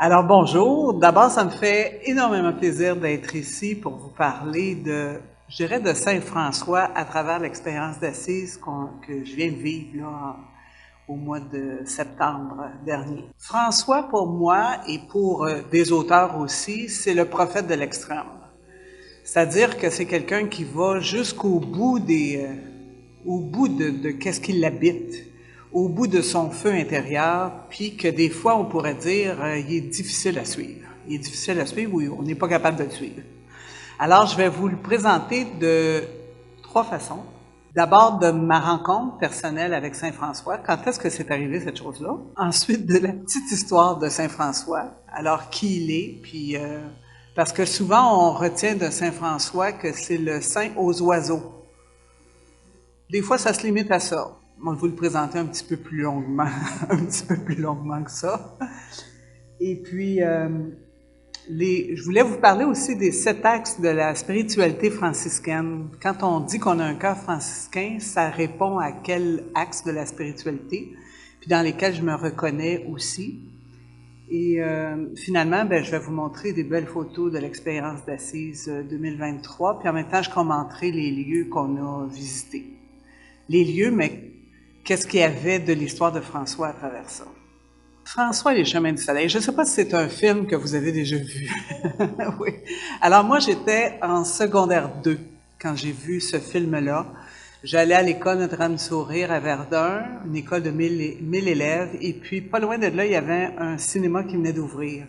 Alors bonjour, d'abord ça me fait énormément plaisir d'être ici pour vous parler je dirais de Saint-François à travers l'expérience d'assises que je viens de vivre là, au mois de septembre dernier. François pour moi et pour des auteurs aussi, c'est le prophète de l'extrême. C'est-à-dire que c'est quelqu'un qui va jusqu'au bout au bout de qu'est-ce qui l'habite, au bout de son feu intérieur, puis que des fois on pourrait dire il est difficile à suivre. Il est difficile à suivre ou on n'est pas capable de le suivre. Alors je vais vous le présenter de trois façons. D'abord de ma rencontre personnelle avec Saint François. Quand est-ce que c'est arrivé cette chose-là? Ensuite de la petite histoire de Saint François. Alors qui il est, puis parce que souvent on retient de Saint François que c'est le saint aux oiseaux. Des fois, ça se limite à ça. On va vous le présenter un petit peu plus longuement, un petit peu plus longuement que ça. Et puis, je voulais vous parler aussi des 7 axes de la spiritualité franciscaine. Quand on dit qu'on a un cœur franciscain, ça répond à quel axe de la spiritualité, puis dans lesquels je me reconnais aussi. Et finalement, je vais vous montrer des belles photos de l'expérience d'Assise 2023, puis en même temps, je commenterai les lieux qu'on a visités. Les lieux, mais qu'est-ce qu'il y avait de l'histoire de François à travers ça? François et les chemins du soleil. Je ne sais pas si c'est un film que vous avez déjà vu. Oui. Alors moi, j'étais en secondaire 2 quand j'ai vu ce film-là. J'allais à l'école Notre-Dame du Sourire à Verdun, une école de 1000 élèves, et puis pas loin de là, il y avait un cinéma qui venait d'ouvrir.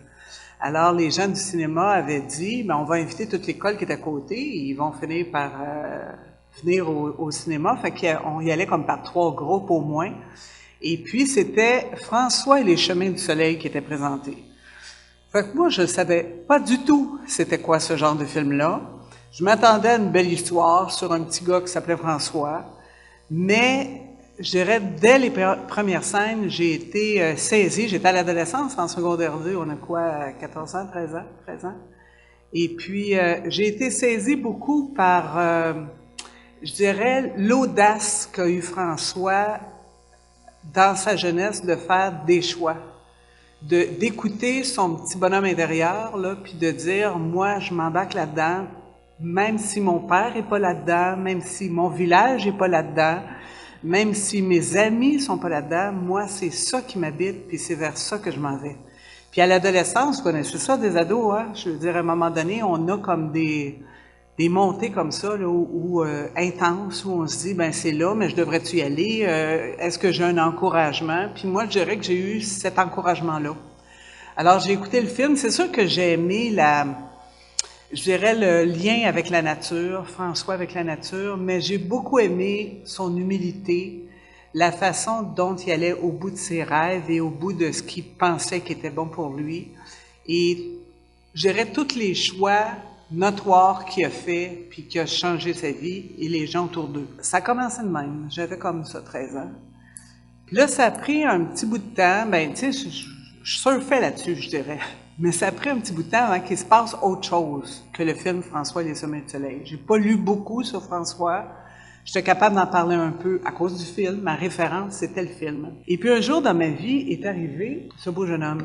Alors les gens du cinéma avaient dit, on va inviter toute l'école qui est à côté, et ils vont finir par venir au cinéma. Fait qu'on y allait comme par 3 groupes au moins. Et puis, c'était François et les chemins du soleil qui étaient présentés. Fait que moi, je ne savais pas du tout c'était quoi ce genre de film-là. Je m'attendais à une belle histoire sur un petit gars qui s'appelait François. Mais, je dirais, dès les premières scènes, j'ai été saisie. J'étais à l'adolescence, en secondaire 2. On a quoi, 14 ans, 13 ans? 13 ans? Et puis, j'ai été saisie beaucoup par, je dirais, l'audace qu'a eu François dans sa jeunesse de faire des choix, d'écouter son petit bonhomme intérieur, là, puis de dire, moi, je m'embarque là-dedans, même si mon père est pas là-dedans, même si mon village est pas là-dedans, même si mes amis sont pas là-dedans, moi, c'est ça qui m'habite, puis c'est vers ça que je m'en vais. Puis à l'adolescence, vous connaissez ça, des ados, hein? Je veux dire, à un moment donné, on a comme des montées comme ça, là, intenses, où on se dit, c'est là, mais je devrais-tu y aller? Est-ce que j'ai un encouragement? Puis moi, je dirais que j'ai eu cet encouragement-là. Alors, j'ai écouté le film. C'est sûr que j'ai aimé je dirais, le lien avec la nature, François avec la nature, mais j'ai beaucoup aimé son humilité, la façon dont il allait au bout de ses rêves et au bout de ce qu'il pensait qui était bon pour lui. Et je dirais tous les choix notoire qu'il a fait, puis qui a changé sa vie et les gens autour d'eux. Ça a commencé de même. J'avais comme ça, 13 ans. Puis là, ça a pris un petit bout de temps. Tu sais, je surfais là-dessus, je dirais. Mais ça a pris un petit bout de temps avant qu'il se passe autre chose que le film François et les sommets du soleil. J'ai pas lu beaucoup sur François. J'étais capable d'en parler un peu à cause du film. Ma référence, c'était le film. Et puis un jour dans ma vie est arrivé ce beau jeune homme.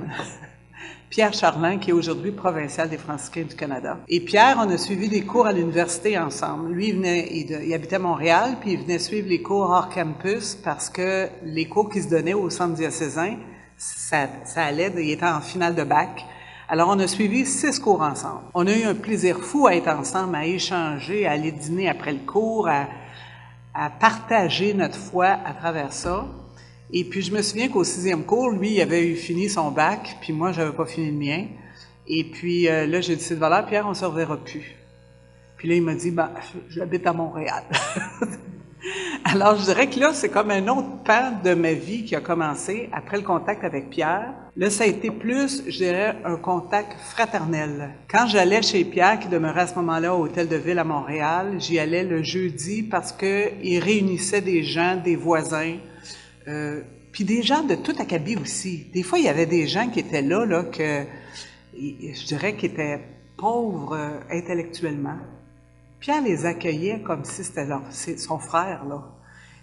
Pierre Charlin, qui est aujourd'hui provincial des Franciscains du Canada. Et Pierre, on a suivi des cours à l'université ensemble. Lui, il habitait à Montréal, puis il venait suivre les cours hors campus parce que les cours qui se donnaient au centre diocésain, ça allait, il était en finale de bac. Alors, on a suivi 6 cours ensemble. On a eu un plaisir fou à être ensemble, à échanger, à aller dîner après le cours, à partager notre foi à travers ça. Et puis, je me souviens qu'au 6e cours, lui, il avait eu fini son bac, puis moi, j'avais pas fini le mien. Et puis, là, j'ai dit, Sylvain, Pierre, on se reverra plus. Puis là, il m'a dit, j'habite à Montréal. Alors, je dirais que là, c'est comme un autre pan de ma vie qui a commencé après le contact avec Pierre. Là, ça a été plus, je dirais, un contact fraternel. Quand j'allais chez Pierre, qui demeurait à ce moment-là au Hôtel de Ville à Montréal, j'y allais le jeudi parce qu'il réunissait des gens, des voisins, puis des gens de tout acabit aussi. Des fois, il y avait des gens qui étaient là, que je dirais qui étaient pauvres intellectuellement. Pierre les accueillait comme si c'était son frère, là.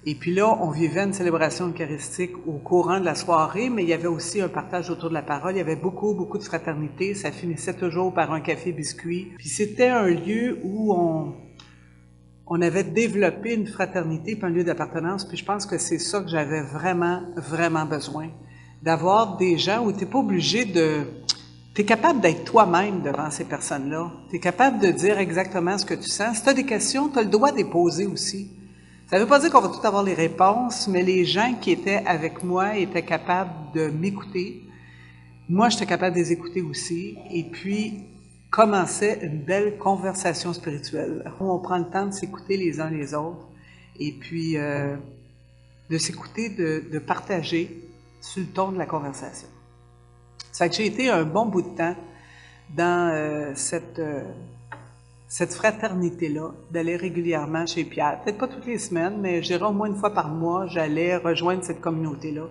Et puis là, on vivait une célébration eucharistique au courant de la soirée, mais il y avait aussi un partage autour de la parole. Il y avait beaucoup, beaucoup de fraternité. Ça finissait toujours par un café-biscuit. Puis c'était un lieu où on avait développé une fraternité puis un lieu d'appartenance. Puis je pense que c'est ça que j'avais vraiment, vraiment besoin. D'avoir des gens où tu n'es pas obligé de... Tu es capable d'être toi-même devant ces personnes-là. Tu es capable de dire exactement ce que tu sens. Si tu as des questions, tu as le droit de les poser aussi. Ça ne veut pas dire qu'on va tout avoir les réponses, mais les gens qui étaient avec moi étaient capables de m'écouter. Moi, j'étais capable de les écouter aussi. Et puis, commençait une belle conversation spirituelle, où on prend le temps de s'écouter les uns les autres, et puis de s'écouter, de partager sur le ton de la conversation. Ça fait que j'ai été un bon bout de temps dans cette fraternité-là, d'aller régulièrement chez Pierre. Peut-être pas toutes les semaines, mais j'irais au moins une fois par mois, j'allais rejoindre cette communauté-là,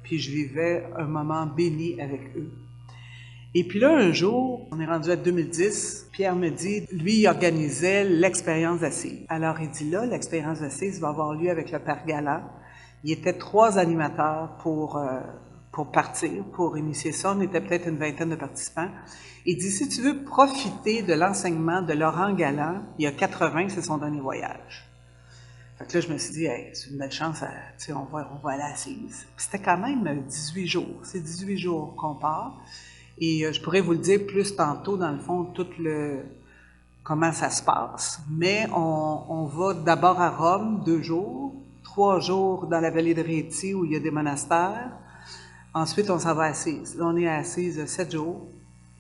puis je vivais un moment béni avec eux. Et puis là, un jour, on est rendu à 2010, Pierre me dit, lui, il organisait l'expérience d'Assise. Alors, il dit là, l'expérience d'Assise va avoir lieu avec le Père Galland. Il était 3 animateurs pour partir, pour initier ça. On était peut-être une vingtaine de participants. Il dit, si tu veux profiter de l'enseignement de Laurent Galland, il y a 80, c'est son dernier voyage. Fait que là, je me suis dit, hey, c'est une belle chance, on va aller à Assise. Puis c'était quand même 18 jours. C'est 18 jours qu'on part. Et je pourrais vous le dire plus tantôt, dans le fond, comment ça se passe. Mais on va d'abord à Rome 2 jours, 3 jours dans la vallée de Rieti où il y a des monastères. Ensuite, on s'en va à Assise. Là, on est à Assise 7 jours.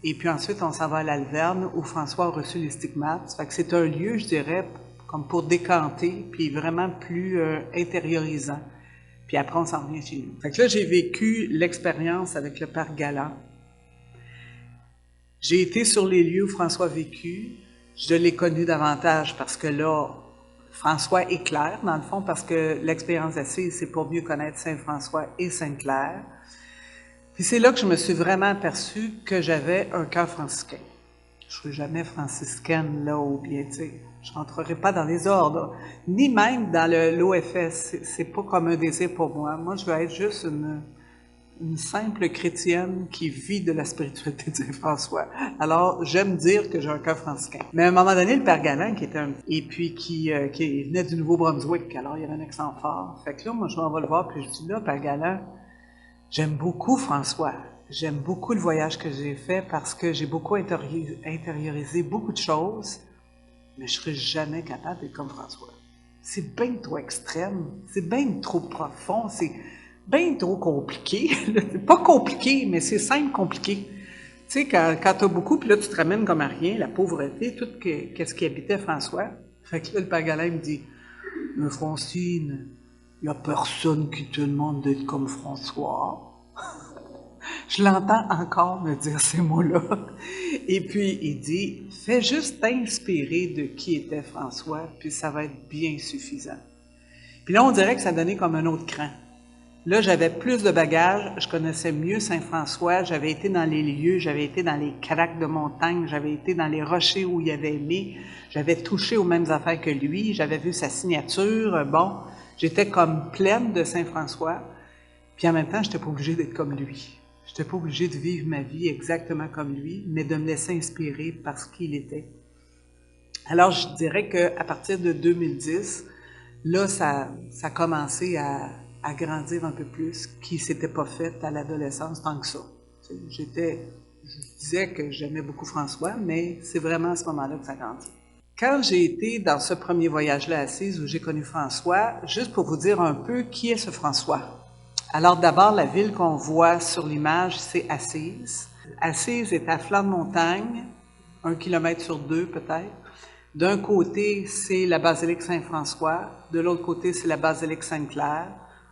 Et puis ensuite, on s'en va à l'Alverne où François a reçu les stigmates. Fait que c'est un lieu, je dirais, comme pour décanter, puis vraiment plus intériorisant. Puis après, on s'en revient chez nous. Fait que là, j'ai vécu l'expérience avec le Père Galland. J'ai été sur les lieux où François a vécu. Je l'ai connu davantage parce que là, François est clair, dans le fond, parce que l'expérience d'Assise, c'est pour mieux connaître Saint-François et Sainte-Claire. Puis c'est là que je me suis vraiment aperçue que j'avais un cœur franciscain. Je ne serai jamais franciscaine, là, ou bien, tu sais, je ne rentrerai pas dans les ordres, ni même dans l'OFS. C'est pas comme un désir pour moi. Moi, je veux être juste une simple chrétienne qui vit de la spiritualité de Saint-François. Alors, j'aime dire que j'ai un cœur franciscain. Mais à un moment donné, le Père Galland, qui était et puis qui venait du Nouveau-Brunswick, alors il y avait un accent fort. Fait que là, moi, je m'en vais le voir, puis je dis là, Père Galland, j'aime beaucoup François. J'aime beaucoup le voyage que j'ai fait parce que j'ai beaucoup intériorisé beaucoup de choses, mais je ne serai jamais capable d'être comme François. C'est bien trop extrême, c'est bien trop profond, c'est bien trop compliqué. C'est pas compliqué, mais c'est simple compliqué. Tu sais, quand tu as beaucoup, puis là, tu te ramènes comme à rien, la pauvreté, tout qu'est-ce qui habitait François. Fait que là, le Père Galland me dit, « Mais Francine, il n'y a personne qui te demande d'être comme François. » Je l'entends encore me dire ces mots-là. Et puis, il dit, « Fais juste t'inspirer de qui était François, puis ça va être bien suffisant. » Puis là, on dirait que ça donnait comme un autre cran. Là, j'avais plus de bagages, je connaissais mieux Saint-François, j'avais été dans les lieux, j'avais été dans les craques de montagne, j'avais été dans les rochers où il avait aimé, j'avais touché aux mêmes affaires que lui, j'avais vu sa signature, bon, j'étais comme pleine de Saint-François, puis en même temps, je n'étais pas obligée d'être comme lui. Je n'étais pas obligée de vivre ma vie exactement comme lui, mais de me laisser inspirer par ce qu'il était. Alors, je dirais qu'à partir de 2010, là, ça a commencé à grandir un peu plus, qui ne s'était pas fait à l'adolescence tant que ça. Je disais que j'aimais beaucoup François, mais c'est vraiment à ce moment-là que ça grandit. Quand j'ai été dans ce premier voyage-là à Assise, où j'ai connu François, juste pour vous dire un peu qui est ce François. Alors d'abord, la ville qu'on voit sur l'image, c'est Assise. Assise est à flanc de montagne, 1 kilomètre sur 2 peut-être. D'un côté, c'est la basilique Saint-François, de l'autre côté, c'est la basilique Sainte-Claire.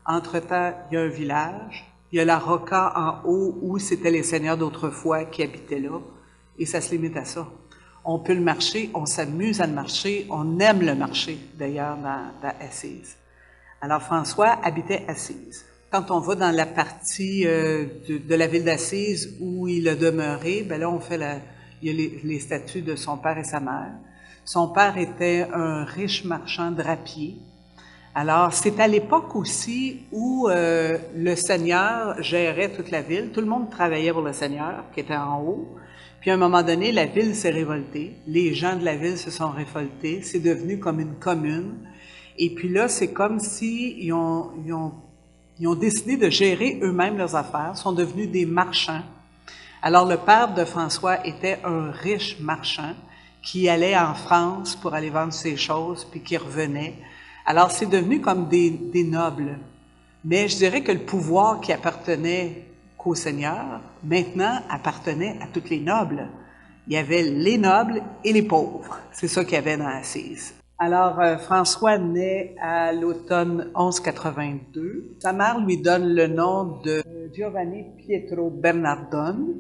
Entre-temps, il y a un village, il y a la Rocca en haut où c'était les seigneurs d'autrefois qui habitaient là, et ça se limite à ça. On peut le marcher, on s'amuse à le marcher, on aime le marcher d'ailleurs dans Assise. Alors François habitait Assise. Quand on va dans la partie de la ville d'Assise où il a demeuré, ben là on fait il y a les statues de son père et sa mère. Son père était un riche marchand drapier. Alors, c'est à l'époque aussi où le Seigneur gérait toute la ville. Tout le monde travaillait pour le Seigneur, qui était en haut. Puis à un moment donné, la ville s'est révoltée. Les gens de la ville se sont révoltés. C'est devenu comme une commune. Et puis là, c'est comme si ils ont décidé de gérer eux-mêmes leurs affaires, sont devenus des marchands. Alors, le père de François était un riche marchand qui allait en France pour aller vendre ses choses, puis qui revenait. Alors, c'est devenu comme des nobles. Mais je dirais que le pouvoir qui appartenait qu'au Seigneur, maintenant, appartenait à tous les nobles. Il y avait les nobles et les pauvres. C'est ça qu'il y avait dans Assise. Alors, François naît à l'automne 1182. Sa mère lui donne le nom de Giovanni Pietro Bernardone,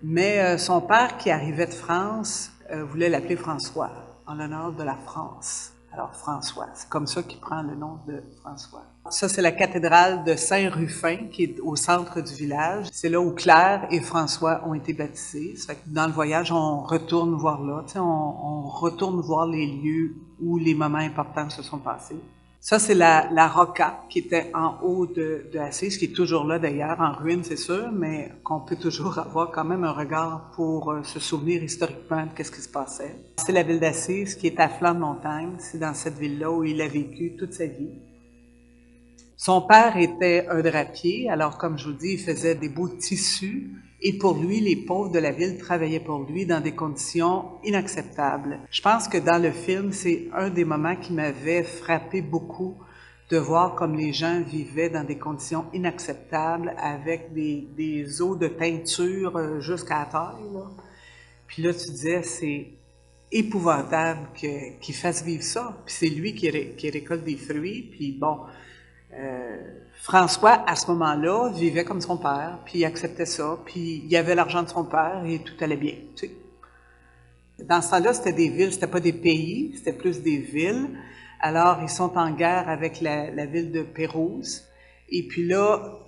mais son père, qui arrivait de France, voulait l'appeler François, en l'honneur de la France. Alors, François, c'est comme ça qu'il prend le nom de François. Ça, c'est la cathédrale de Saint-Rufin, qui est au centre du village. C'est là où Claire et François ont été baptisés. Ça fait que dans le voyage, on retourne voir là, on retourne voir les lieux où les moments importants se sont passés. Ça, c'est la Rocca, qui était en haut de Assise, qui est toujours là d'ailleurs, en ruine, c'est sûr, mais qu'on peut toujours avoir quand même un regard pour se souvenir historiquement de ce qui se passait. C'est la ville d'Assise, qui est à flanc de montagne. C'est dans cette ville-là où il a vécu toute sa vie. Son père était un drapier, alors comme je vous dis, il faisait des beaux tissus, et pour lui, les pauvres de la ville travaillaient pour lui dans des conditions inacceptables. Je pense que dans le film, c'est un des moments qui m'avait frappé beaucoup, de voir comme les gens vivaient dans des conditions inacceptables, avec des eaux de teinture jusqu'à la taille, là. Puis là, tu disais, c'est épouvantable qu'il fasse vivre ça. Puis c'est lui qui récolte des fruits, puis bon... François, à ce moment-là, vivait comme son père, puis il acceptait ça, puis il avait l'argent de son père et tout allait bien, tu sais. Dans ce temps-là, c'était des villes, c'était pas des pays, c'était plus des villes. Alors, ils sont en guerre avec la ville de Pérouse, et puis là,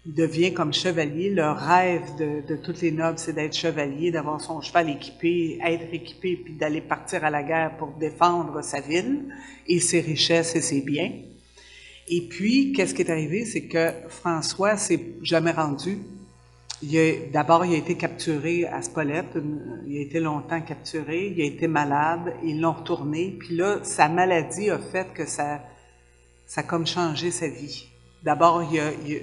il devient comme chevalier. Le rêve de tous les nobles, c'est d'être chevalier, d'avoir son cheval équipé, être équipé, puis d'aller partir à la guerre pour défendre sa ville et ses richesses et ses biens. Et puis, qu'est-ce qui est arrivé, c'est que François s'est jamais rendu. D'abord, il a été capturé à Spolète, il a été longtemps capturé, il a été malade, ils l'ont retourné, puis là, sa maladie a fait que ça a comme changé sa vie. D'abord,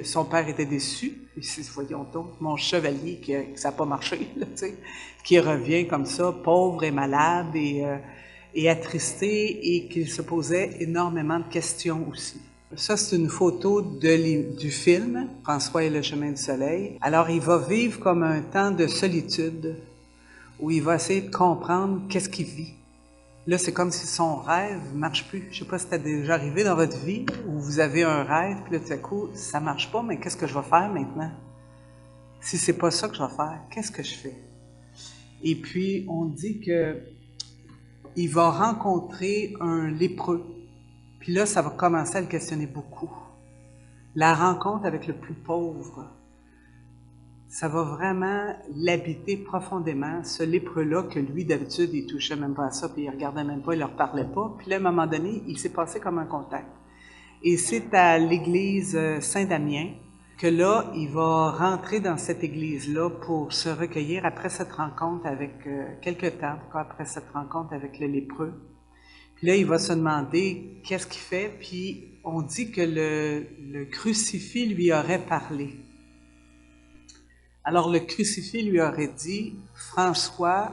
son père était déçu, il s'est dit, voyons donc, mon chevalier, que ça n'a pas marché, là, tu sais, qui revient comme ça, pauvre et malade et attristé, et qu'il se posait énormément de questions aussi. Ça, c'est une photo du film « François et le chemin du soleil ». Alors, il va vivre comme un temps de solitude où il va essayer de comprendre qu'est-ce qu'il vit. Là, c'est comme si son rêve ne marche plus. Je ne sais pas si c'est déjà arrivé dans votre vie où vous avez un rêve, puis là, tout à coup, ça ne marche pas, mais qu'est-ce que je vais faire maintenant? Si c'est pas ça que je vais faire, qu'est-ce que je fais? Et puis, on dit que il va rencontrer un lépreux. Puis là, ça va commencer à le questionner beaucoup. La rencontre avec le plus pauvre, ça va vraiment l'habiter profondément, ce lépreux-là que lui, d'habitude, il touchait même pas à ça, puis il regardait même pas, il leur parlait pas. Puis là, à un moment donné, il s'est passé comme un contact. Et c'est à l'église Saint-Damien que là, il va rentrer dans cette église-là pour se recueillir après cette rencontre avec, quelque temps après cette rencontre avec le lépreux. Puis là, il va se demander qu'est-ce qu'il fait, puis on dit que le crucifix lui aurait parlé. Alors, le crucifix lui aurait dit, « François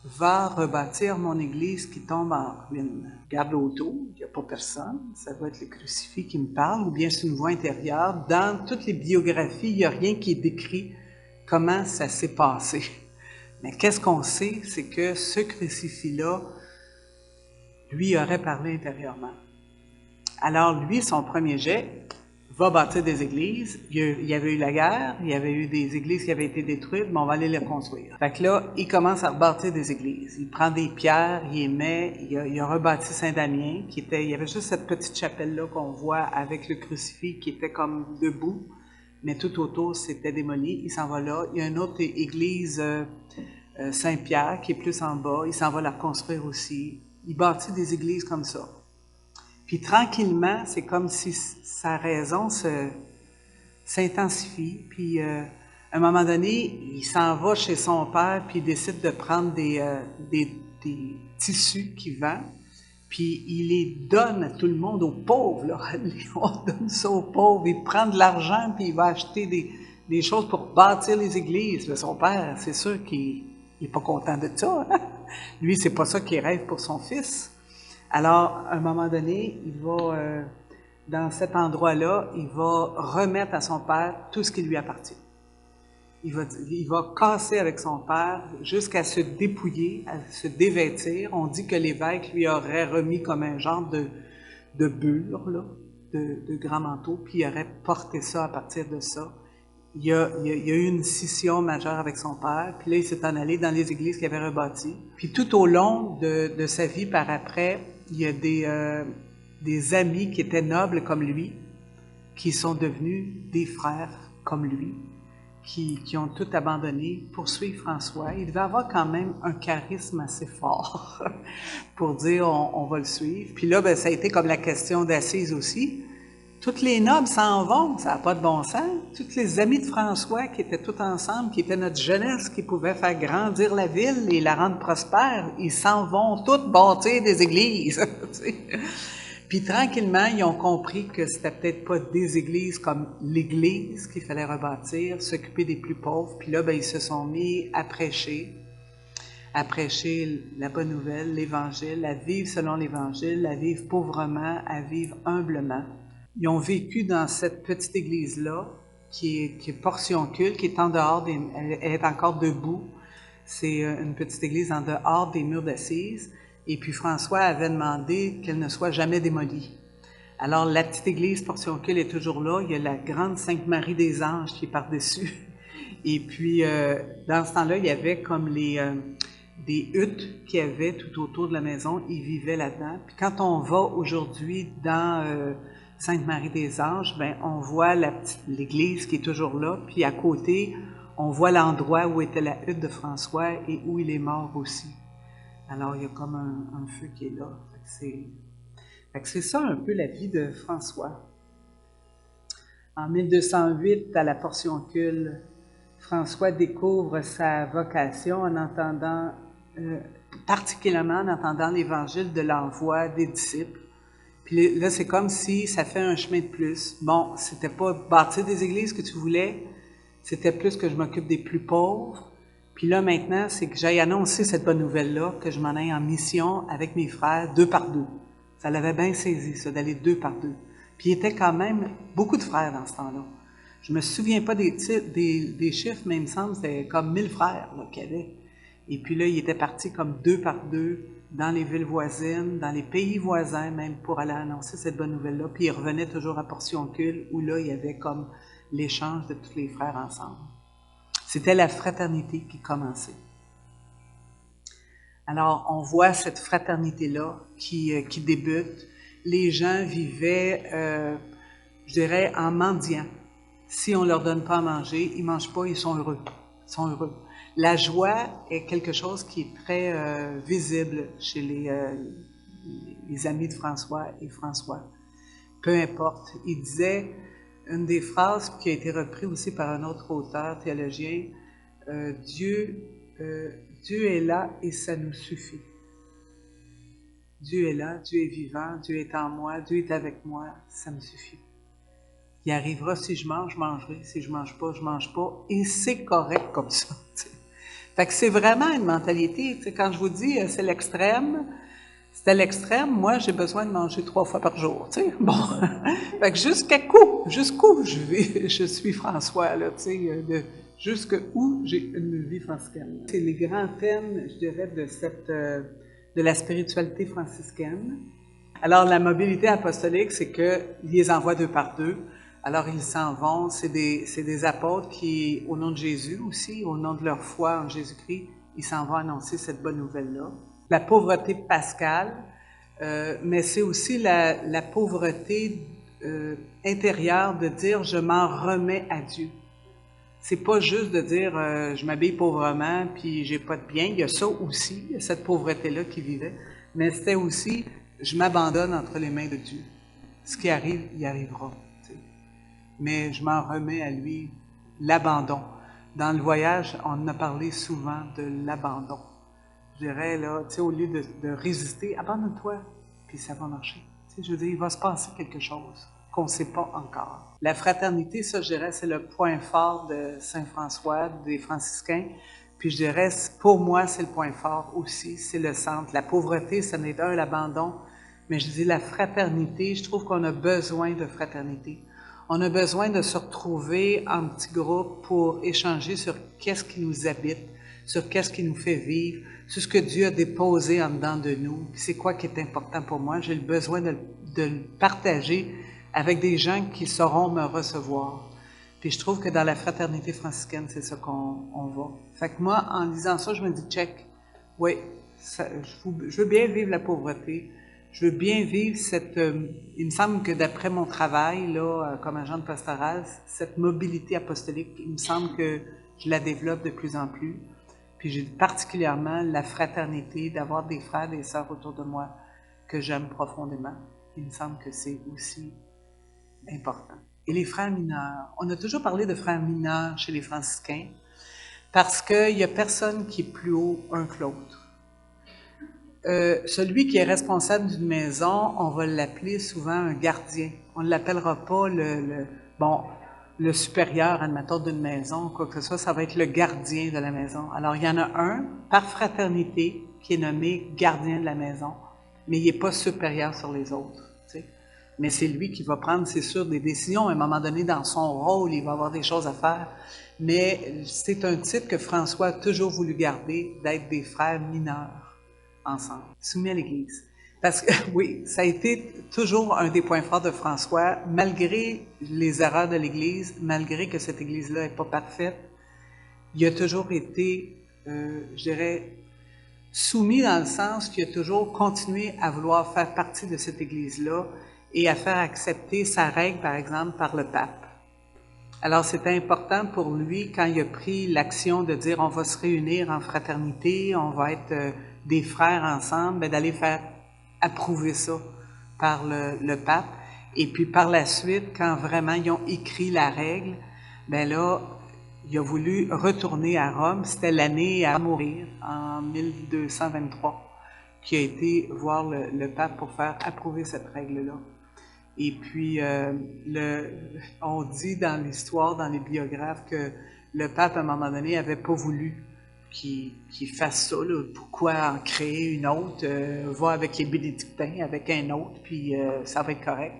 va rebâtir mon église qui tombe en ruine. » Regarde autour, il n'y a pas personne, ça va être le crucifix qui me parle, ou bien c'est une voix intérieure. Dans toutes les biographies, il n'y a rien qui est décrit comment ça s'est passé. Mais qu'est-ce qu'on sait, c'est que ce crucifix-là, lui aurait parlé intérieurement. Alors lui, son premier jet, va bâtir des églises. Il y avait eu la guerre, il y avait eu des églises qui avaient été détruites, mais on va aller les reconstruire. Fait que là, il commence à rebâtir des églises. Il prend des pierres, il les met, il a rebâti Saint-Damien, il y avait juste cette petite chapelle-là qu'on voit avec le crucifix qui était comme debout, mais tout autour, c'était démoli. Il s'en va là. Il y a une autre église, Saint-Pierre, qui est plus en bas. Il s'en va la reconstruire aussi. Il bâtit des églises comme ça. Puis tranquillement, c'est comme si sa raison s'intensifie. Puis à un moment donné, il s'en va chez son père, puis il décide de prendre des tissus qu'il vend, puis il les donne à tout le monde, aux pauvres. Là. On donne ça aux pauvres. Il prend de l'argent, puis il va acheter des choses pour bâtir les églises. Son père, c'est sûr qu'il n'est pas content de ça. Hein? Lui, c'est pas ça qu'il rêve pour son fils. Alors, à un moment donné, il va, dans cet endroit-là, il va remettre à son père tout ce qui lui appartient. Il va casser avec son père jusqu'à se dépouiller, à se dévêtir. On dit que l'évêque lui aurait remis comme un genre de bure, là, de grand manteau, puis il aurait porté ça à partir de ça. Il y a eu une scission majeure avec son père, puis là, il s'est en allé dans les églises qu'il avait rebâties. Puis tout au long de sa vie par après, il y a des amis qui étaient nobles comme lui, qui sont devenus des frères comme lui, qui ont tout abandonné pour suivre François. Il devait avoir quand même un charisme assez fort pour dire on va le suivre. Puis là, ben, ça a été comme la question d'Assise aussi. Toutes les nobles s'en vont, ça n'a pas de bon sens. Tous les amis de François qui étaient tous ensemble, qui étaient notre jeunesse, qui pouvaient faire grandir la ville et la rendre prospère, ils s'en vont tous bâtir des églises. Puis tranquillement, ils ont compris que c'était peut-être pas des églises comme l'Église qu'il fallait rebâtir, s'occuper des plus pauvres. Puis là, ben, ils se sont mis à prêcher la bonne nouvelle, l'Évangile, à vivre selon l'Évangile, à vivre pauvrement, à vivre humblement. Ils ont vécu dans cette petite église-là, qui est Portioncule, qui est en dehors elle est encore debout. C'est une petite église en dehors des murs d'Assise. Et puis François avait demandé qu'elle ne soit jamais démolie. Alors la petite église Portioncule est toujours là. Il y a la grande Sainte Marie des Anges qui est par-dessus. Et puis dans ce temps-là, il y avait comme des huttes qu'il y avait tout autour de la maison. Ils vivaient là-dedans. Puis quand on va aujourd'hui dans Sainte Marie des Anges, ben on voit l'église qui est toujours là. Puis à côté, on voit l'endroit où était la hutte de François et où il est mort aussi. Alors, il y a comme un feu qui est là. C'est ça un peu la vie de François. En 1208, à la Portioncule, François découvre sa vocation en entendant, particulièrement en entendant l'évangile de l'envoi des disciples. Puis là, c'est comme si ça fait un chemin de plus. Bon, c'était pas bâtir des églises que tu voulais, c'était plus que je m'occupe des plus pauvres. Puis là, maintenant, c'est que j'aille annoncer cette bonne nouvelle-là, que je m'en aille en mission avec mes frères, 2 par 2. Ça l'avait bien saisi, ça, d'aller 2 par 2. Puis il y était quand même beaucoup de frères dans ce temps-là. Je me souviens pas des chiffres, mais il me semble que c'était comme 1000 frères qu'il y avait. Et puis là, il était parti comme 2 par 2 dans les villes voisines, dans les pays voisins même, pour aller annoncer cette bonne nouvelle-là. Puis il revenait toujours à Portioncule, où là, il y avait comme l'échange de tous les frères ensemble. C'était la fraternité qui commençait. Alors, on voit cette fraternité-là qui débute. Les gens vivaient, je dirais, en mendiant. Si on ne leur donne pas à manger, ils ne mangent pas, ils sont heureux. Ils sont heureux. La joie est quelque chose qui est très visible chez les amis de François et François. Peu importe. Il disait, une des phrases qui a été reprise aussi par un autre auteur théologien, Dieu est là et ça nous suffit. Dieu est là, Dieu est vivant, Dieu est en moi, Dieu est avec moi, ça me suffit. Il arrivera, si je mange, je mangerai, si je mange pas, je mange pas, et c'est correct comme ça. T'sais. Fait que c'est vraiment une mentalité, quand je vous dis c'est l'extrême, c'est à l'extrême, moi j'ai besoin de manger 3 fois par jour, tu sais. Bon, fait que jusqu'où je suis François, là, tu sais, jusqu'où j'ai une vie franciscaine. C'est les grands thèmes, je dirais, de la spiritualité franciscaine. Alors, la mobilité apostolique, c'est qu'ils les envoient 2 par 2. Alors, ils s'en vont. C'est des apôtres qui, au nom de Jésus aussi, au nom de leur foi en Jésus-Christ, ils s'en vont annoncer cette bonne nouvelle-là. La pauvreté pascale, mais c'est aussi la pauvreté intérieure de dire « je m'en remets à Dieu ». C'est pas juste de dire je m'habille pauvrement puis j'ai pas de bien. Il y a ça aussi, il y a cette pauvreté-là qui vivait. Mais c'était aussi je m'abandonne entre les mains de Dieu. Ce qui arrive, il arrivera. Tu sais. Mais je m'en remets à lui, l'abandon. Dans le voyage, on en a parlé souvent de l'abandon. Je dirais, là, tu sais, au lieu de résister, abandonne-toi, puis ça va marcher. Tu sais, je veux dire, il va se passer quelque chose qu'on ne sait pas encore. La fraternité, ça, je dirais, c'est le point fort de Saint François, des franciscains. Puis je dirais, pour moi, c'est le point fort aussi, c'est le centre. La pauvreté, ça n'est un, l'abandon, mais je dis la fraternité, je trouve qu'on a besoin de fraternité. On a besoin de se retrouver en petits groupes pour échanger sur qu'est-ce qui nous habite, sur qu'est-ce qui nous fait vivre, sur ce que Dieu a déposé en dedans de nous. C'est quoi qui est important pour moi? J'ai le besoin de le partager avec des gens qui sauront me recevoir. Puis je trouve que dans la fraternité franciscaine, c'est ça qu'on va. Fait que moi, en lisant ça, je me dis, check, oui, je veux bien vivre la pauvreté, je veux bien vivre cette... il me semble que d'après mon travail, là, comme agent de pastoral, cette mobilité apostolique, il me semble que je la développe de plus en plus. Puis j'ai particulièrement la fraternité, d'avoir des frères, des sœurs autour de moi que j'aime profondément. Il me semble que c'est aussi important. Et les frères mineurs. On a toujours parlé de frères mineurs chez les franciscains parce qu'il n'y a personne qui est plus haut un que l'autre. Celui qui est responsable d'une maison, on va l'appeler souvent un gardien. On ne l'appellera pas le supérieur, admettons, d'une maison, quoi que ce soit, ça va être le gardien de la maison. Alors, il y en a un, par fraternité, qui est nommé gardien de la maison, mais il n'est pas supérieur sur les autres. Tu sais. Mais c'est lui qui va prendre, c'est sûr, des décisions. À un moment donné, dans son rôle, il va avoir des choses à faire. Mais c'est un titre que François a toujours voulu garder, d'être des frères mineurs ensemble, soumis à l'Église. Parce que, oui, ça a été toujours un des points forts de François, malgré les erreurs de l'Église, malgré que cette Église-là n'est pas parfaite, il a toujours été, je dirais, soumis dans le sens qu'il a toujours continué à vouloir faire partie de cette Église-là et à faire accepter sa règle, par exemple, par le pape. Alors, c'était important pour lui, quand il a pris l'action de dire on va se réunir en fraternité, on va être des frères ensemble, bien, d'aller faire approuver ça par le pape. Et puis par la suite, quand vraiment ils ont écrit la règle, bien là, il a voulu retourner à Rome. C'était l'année à mourir, en 1223, qui a été voir le pape pour faire approuver cette règle-là. Et puis, on dit dans l'histoire, dans les biographes, que le pape, à un moment donné, n'avait pas voulu qu'il fasse ça. Là. Pourquoi en créer une autre? Va avec les bénédictins, avec un autre, puis ça va être correct.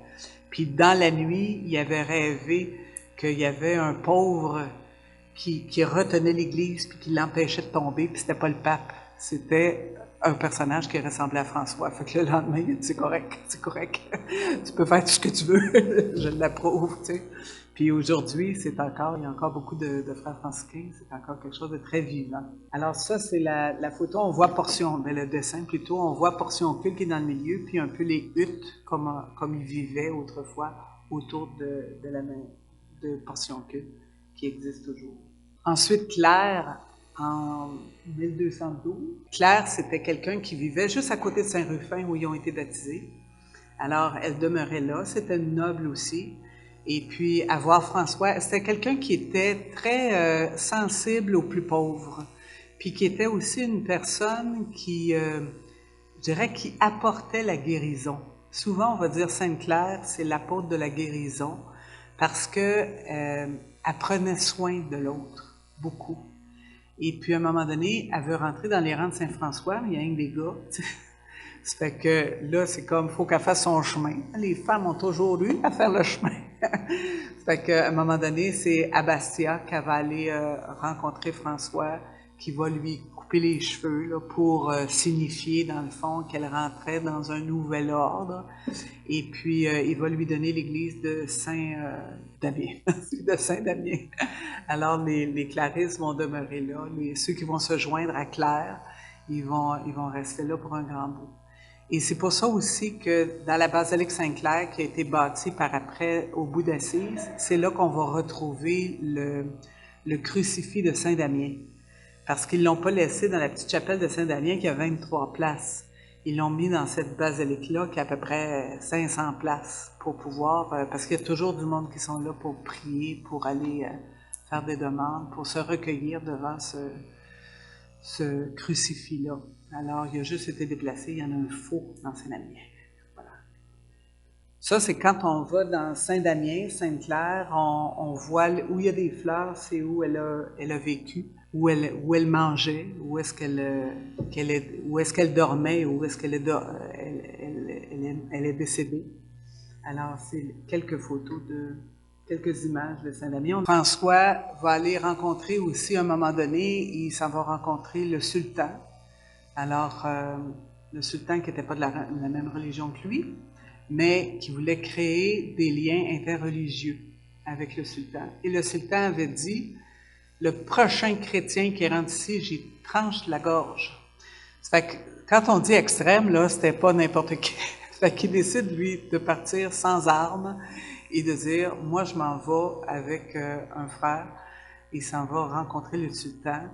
Puis dans la nuit, il avait rêvé qu'il y avait un pauvre qui retenait l'Église, puis qui l'empêchait de tomber, puis c'était pas le pape. C'était un personnage qui ressemblait à François. Fait que le lendemain, il a dit, c'est correct, tu peux faire tout ce que tu veux, je l'approuve, tu sais. Puis aujourd'hui, il y a encore beaucoup de frères franciscains, c'est encore quelque chose de très vivant. Alors ça, c'est la photo, on voit Portion, mais le dessin plutôt, on voit Portion-Cul qui est dans le milieu, puis un peu les huttes, comme ils vivaient autrefois, autour de Portion-Cul, qui existe toujours. Ensuite, Claire, en 1212. Claire, c'était quelqu'un qui vivait juste à côté de Saint-Rufin où ils ont été baptisés. Alors, elle demeurait là. C'était une noble aussi. Et puis, à voir François, c'était quelqu'un qui était très sensible aux plus pauvres. Puis qui était aussi une personne qui, je dirais, qui apportait la guérison. Souvent, on va dire Sainte-Claire, c'est l'apôtre de la guérison parce que elle prenait soin de l'autre, beaucoup. Et puis, à un moment donné, elle veut rentrer dans les rangs de Saint-François, mais il y a rien que des gars. Ça fait que là, c'est comme, il faut qu'elle fasse son chemin. Les femmes ont toujours eu à faire le chemin. Ça fait qu'à un moment donné, c'est à Bastia qu'elle va aller rencontrer François, qui va lui couper les cheveux là, pour signifier, dans le fond, qu'elle rentrait dans un nouvel ordre. Et puis, il va lui donner l'église de Saint-Damien. de Saint-Damien. Alors, les Clarisses vont demeurer là. Ceux qui vont se joindre à Claire, ils vont rester là pour un grand bout. Et c'est pour ça aussi que dans la basilique Sainte-Claire, qui a été bâtie par après au bout d'Assise, c'est là qu'on va retrouver le crucifix de Saint-Damien. Parce qu'ils ne l'ont pas laissé dans la petite chapelle de Saint-Damien qui a 23 places. Ils l'ont mis dans cette basilique-là qui a à peu près 500 places pour pouvoir, parce qu'il y a toujours du monde qui sont là pour prier, pour aller faire des demandes, pour se recueillir devant ce crucifix-là. Alors, il a juste été déplacé, il y en a un faux dans Saint-Damien. Voilà. Ça, c'est quand on va dans Saint-Damien, Sainte-Claire, on voit où il y a des fleurs, c'est où elle a vécu, où elle mangeait, où est-ce qu'elle dormait, où est-ce qu'elle elle est décédée. Alors, c'est quelques photos quelques images de Saint-Damien. François va aller rencontrer aussi, à un moment donné, il s'en va rencontrer le sultan. Alors, le sultan qui n'était pas de la même religion que lui, mais qui voulait créer des liens interreligieux avec le sultan. Et le sultan avait dit, le prochain chrétien qui rentre ici, j'y tranche la gorge. Ça fait que, quand on dit extrême, là, c'était pas n'importe qui. Ça fait qu'il décide, lui, de partir sans armes et de dire, moi, je m'en vais avec un frère. Il s'en va rencontrer le sultan.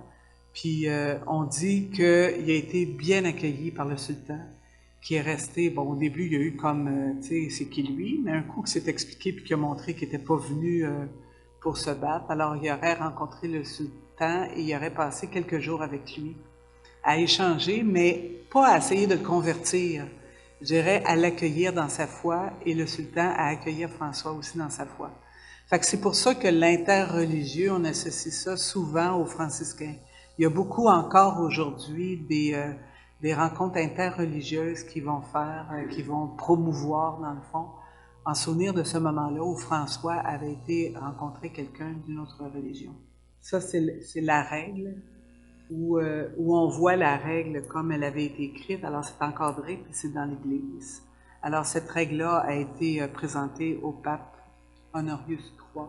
Puis, on dit qu'il a été bien accueilli par le sultan, qui est resté, bon, au début, il y a eu comme, tu sais, c'est qui lui, mais un coup qui s'est expliqué puis qui a montré qu'il n'était pas venu pour se battre. Alors, il aurait rencontré le sultan et il aurait passé quelques jours avec lui à échanger, mais pas à essayer de le convertir. Je dirais à l'accueillir dans sa foi et le sultan à accueillir François aussi dans sa foi. Fait que c'est pour ça que l'interreligieux, on associe ça souvent aux franciscains. Il y a beaucoup encore aujourd'hui des rencontres interreligieuses qui vont faire, qui vont promouvoir dans le fond, en souvenir de ce moment-là où François avait été rencontrer quelqu'un d'une autre religion. Ça, c'est la règle. Où on voit la règle comme elle avait été écrite. Alors, c'est encadré, puis c'est dans l'Église. Alors, cette règle-là a été présentée au pape Honorius III.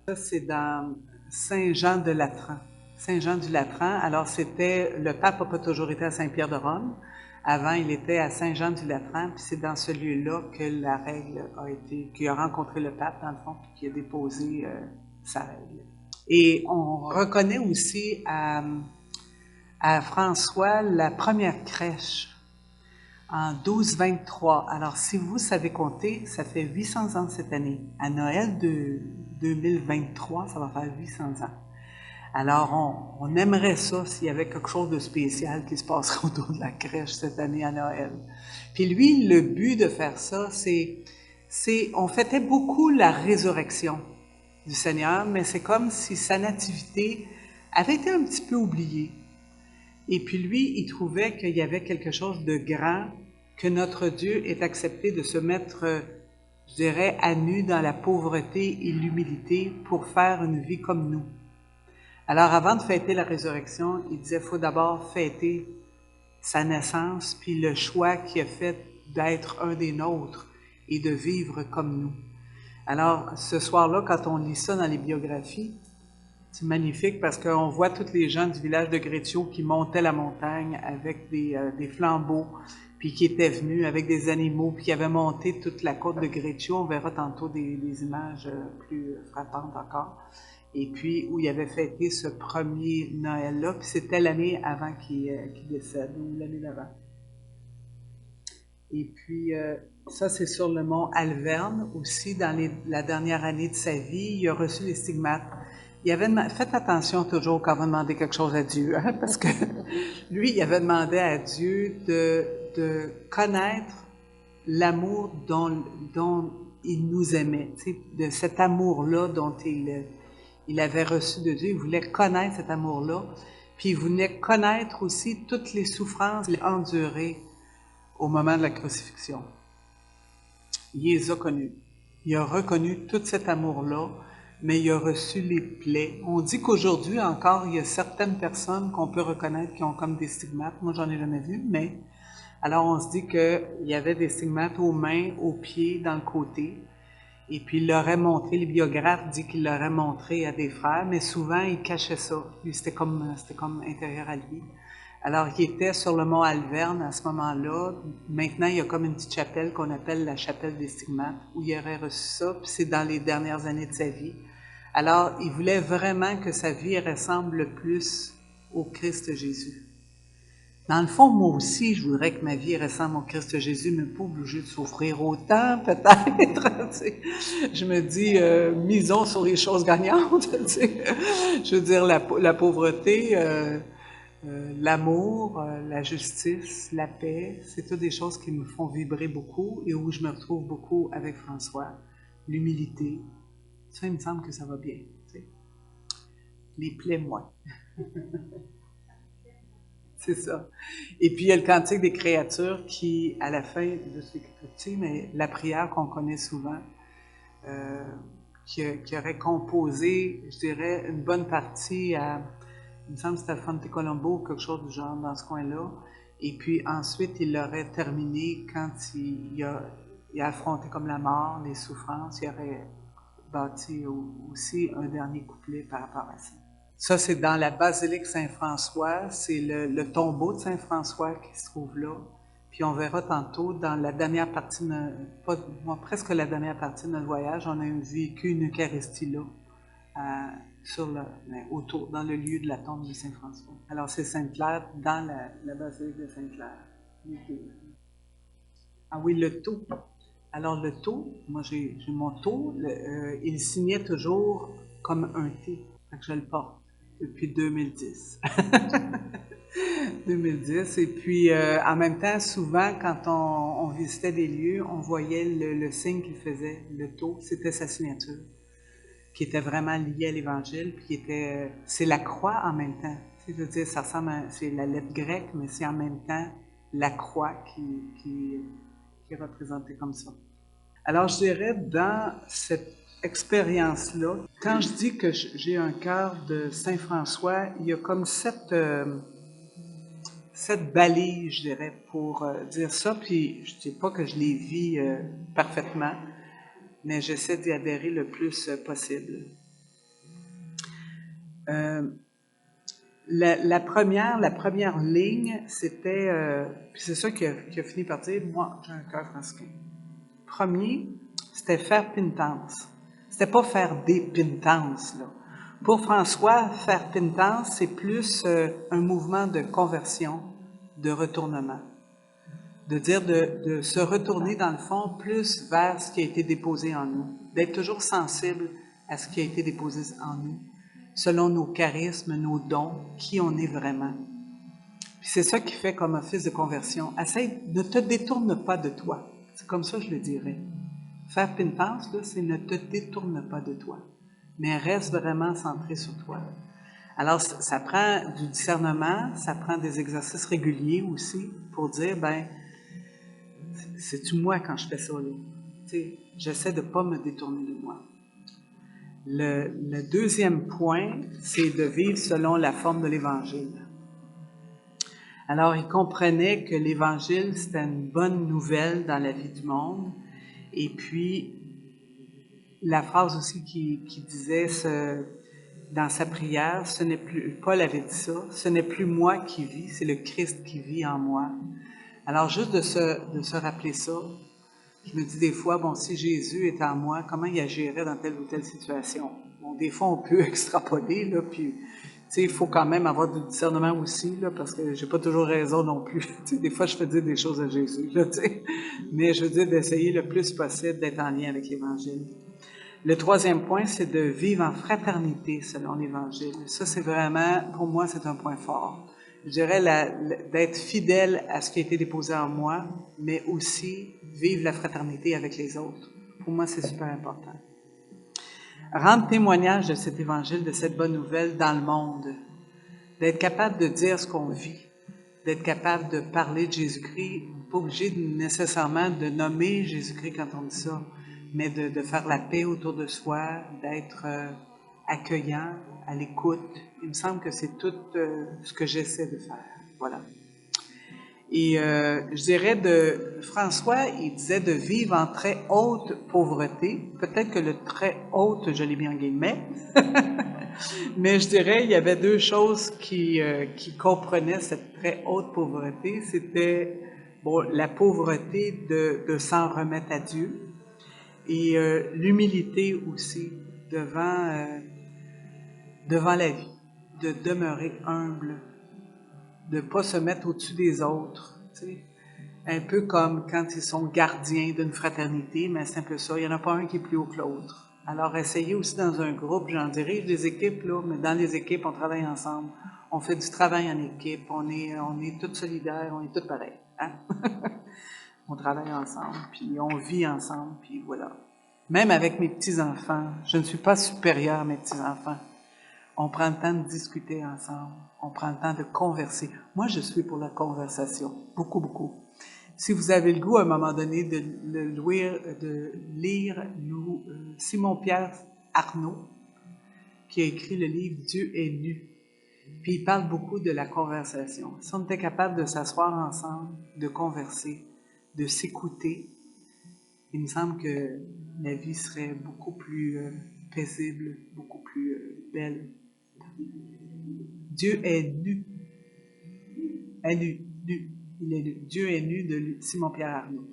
Ça, c'est dans Saint-Jean de Latran. Saint-Jean du Latran. Alors, le pape n'a pas toujours été à Saint-Pierre de Rome. Avant, il était à Saint-Jean du Latran, puis c'est dans ce lieu-là que la règle a été, qu'il a rencontré le pape, dans le fond, puis qu'il a déposé sa règle. Et on reconnaît aussi à François la première crèche en 1223. Alors, si vous savez compter, ça fait 800 ans cette année. À Noël de 2023, ça va faire 800 ans. Alors, on aimerait ça s'il y avait quelque chose de spécial qui se passerait autour de la crèche cette année à Noël. Puis lui, le but de faire ça, on fêtait beaucoup la résurrection du Seigneur, mais c'est comme si sa nativité avait été un petit peu oubliée. Et puis lui, il trouvait qu'il y avait quelque chose de grand, que notre Dieu est accepté de se mettre, je dirais, à nu dans la pauvreté et l'humilité pour faire une vie comme nous. Alors avant de fêter la résurrection, il disait, il faut d'abord fêter sa naissance, puis le choix qu'il a fait d'être un des nôtres et de vivre comme nous. Alors ce soir-là, quand on lit ça dans les biographies, c'est magnifique parce qu'on voit tous les gens du village de Grétio qui montaient la montagne avec des flambeaux, puis qui étaient venus avec des animaux, puis qui avaient monté toute la côte de Grétio. On verra tantôt des images plus frappantes encore. Et puis, où il avait fêté ce premier Noël-là, puis c'était l'année avant qu'il décède, ou l'année d'avant. Et puis, ça, c'est sur le mont Alverne aussi, dans la dernière année de sa vie, il a reçu les stigmates. Faites attention toujours quand vous demandez quelque chose à Dieu, hein, parce que lui, il avait demandé à Dieu de connaître l'amour dont il nous aimait, de cet amour-là dont il avait reçu de Dieu. Il voulait connaître cet amour-là, puis il voulait connaître aussi toutes les souffrances qu'il a endurées au moment de la crucifixion. Il les a connues. Il a reconnu tout cet amour-là, mais il a reçu les plaies. On dit qu'aujourd'hui encore, il y a certaines personnes qu'on peut reconnaître qui ont comme des stigmates. Moi, j'en ai jamais vu, mais alors on se dit qu'il y avait des stigmates aux mains, aux pieds, dans le côté. Et puis il l'aurait montré, les biographes disent qu'il l'aurait montré à des frères, mais souvent il cachait ça. Lui, c'était comme intérieur à lui. Alors, il était sur le mont Alverne à ce moment-là. Maintenant, il y a comme une petite chapelle qu'on appelle la chapelle des stigmates, où il aurait reçu ça, puis c'est dans les dernières années de sa vie. Alors, il voulait vraiment que sa vie ressemble le plus au Christ Jésus. Dans le fond, moi aussi, je voudrais que ma vie ressemble au Christ Jésus, mais pas obligé de souffrir autant, peut-être. Tu sais. Je me dis, misons sur les choses gagnantes. Tu sais. Je veux dire, la pauvreté, l'amour, la justice, la paix, c'est toutes des choses qui me font vibrer beaucoup et où je me retrouve beaucoup avec François. L'humilité, ça, il me semble que ça va bien. Tu sais. Les plaies, moi. C'est ça. Et puis, il y a le Cantique des créatures qui, à la fin de ce petit, mais la prière qu'on connaît souvent, euh, qui aurait composé, je dirais, une bonne partie à, il me semble que c'était à Fonte Colombo ou quelque chose du genre dans ce coin-là. Et puis ensuite, il l'aurait terminé quand il a affronté comme la mort, les souffrances, il aurait bâti aussi un dernier couplet par rapport à ça. Ça, c'est dans la basilique Saint-François. C'est le tombeau de Saint-François qui se trouve là. Puis on verra tantôt, dans la dernière partie, presque la dernière partie de notre voyage, on a vécu une Eucharistie là, autour, dans le lieu de la tombe de Saint-François. Alors c'est Sainte-Claire, dans la basilique de Sainte-Claire. Ah oui, le taux. Alors le taux, moi j'ai mon taux, il signait toujours comme un T. Fait que je le porte depuis 2010. 2010. Et puis, en même temps, souvent, quand on visitait des lieux, on voyait le signe qu'il faisait, le taux, c'était sa signature, qui était vraiment liée à l'Évangile, puis qui était, c'est la croix en même temps. Tu sais, je veux dire, ça ressemble à, c'est la lettre grecque, mais c'est en même temps la croix qui est représentée comme ça. Alors, je dirais, dans cette expérience-là, quand je dis que j'ai un cœur de Saint-François, il y a comme cette balise, je dirais, pour dire ça. Puis, je ne dis pas que je les vis parfaitement, mais j'essaie d'y adhérer le plus possible. La première ligne, c'était, puis c'est ça qui a fini par dire, moi, j'ai un cœur franciscain. Premier, c'était faire pénitence. C'était pas faire des pénitences, là. Pour François, faire pénitence, c'est plus un mouvement de conversion, de retournement. De dire de se retourner, dans le fond, plus vers ce qui a été déposé en nous. D'être toujours sensible à ce qui a été déposé en nous, selon nos charismes, nos dons, qui on est vraiment. Puis c'est ça qui fait comme office de conversion. Essaye, ne te détourne pas de toi. C'est comme ça que je le dirais. Faire pénitence, là, c'est ne te détourne pas de toi, mais reste vraiment centré sur toi. Alors, ça prend du discernement, ça prend des exercices réguliers aussi pour dire, ben, c'est-tu moi quand je fais ça, là? Tu sais, j'essaie de ne pas me détourner de moi. Le deuxième point, c'est de vivre selon la forme de l'Évangile. Alors, il comprenait que l'Évangile, c'était une bonne nouvelle dans la vie du monde. Et puis, la phrase aussi qui disait dans sa prière, ce n'est plus, Paul avait dit ça, ce n'est plus moi qui vis, c'est le Christ qui vit en moi. Alors, juste de se rappeler ça, je me dis des fois, bon, si Jésus est en moi, comment il agirait dans telle ou telle situation? Bon, des fois, on peut extrapoler, là, puis, tu sais, il faut quand même avoir du discernement aussi, là, parce que j'ai pas toujours raison non plus. Tu sais, des fois, je fais dire des choses à Jésus, là, tu sais. Mais je veux dire d'essayer le plus possible d'être en lien avec l'Évangile. Le troisième point, c'est de vivre en fraternité selon l'Évangile. Ça, c'est vraiment, pour moi, c'est un point fort. Je dirais d'être fidèle à ce qui a été déposé en moi, mais aussi vivre la fraternité avec les autres. Pour moi, c'est super important. Rendre témoignage de cet Évangile, de cette bonne nouvelle dans le monde. D'être capable de dire ce qu'on vit. D'être capable de parler de Jésus-Christ. Pas obligé nécessairement de nommer Jésus-Christ quand on dit ça, mais de faire la paix autour de soi, d'être accueillant, à l'écoute. Il me semble que c'est tout ce que j'essaie de faire. Voilà. Et je dirais François, il disait de vivre en très haute pauvreté. Peut-être que le très haute, je l'ai mis en guillemets. Mais je dirais, il y avait deux choses qui comprenaient cette très haute pauvreté. C'était la pauvreté de s'en remettre à Dieu et l'humilité aussi devant la vie, de demeurer humble de ne pas se mettre au-dessus des autres, tu sais. Un peu comme quand ils sont gardiens d'une fraternité, mais c'est un peu ça, il n'y en a pas un qui est plus haut que l'autre. Alors, essayez aussi dans un groupe, j'en dirige des équipes, là, mais dans les équipes, on travaille ensemble. On fait du travail en équipe, on est tous solidaires, on est tous pareils. Hein? On travaille ensemble, puis on vit ensemble, puis voilà. Même avec mes petits-enfants, je ne suis pas supérieure à mes petits-enfants. On prend le temps de discuter ensemble, on prend le temps de converser. Moi, je suis pour la conversation, beaucoup, beaucoup. Si vous avez le goût à un moment donné de lire Simon-Pierre Arnaud, qui a écrit le livre Dieu est nu, puis il parle beaucoup de la conversation. Si on était capable de s'asseoir ensemble, de converser, de s'écouter, il me semble que la vie serait beaucoup plus paisible, beaucoup plus belle. Dieu est nu. Est nu, nu. Il est nu. Dieu est nu de Simon-Pierre Arnaud.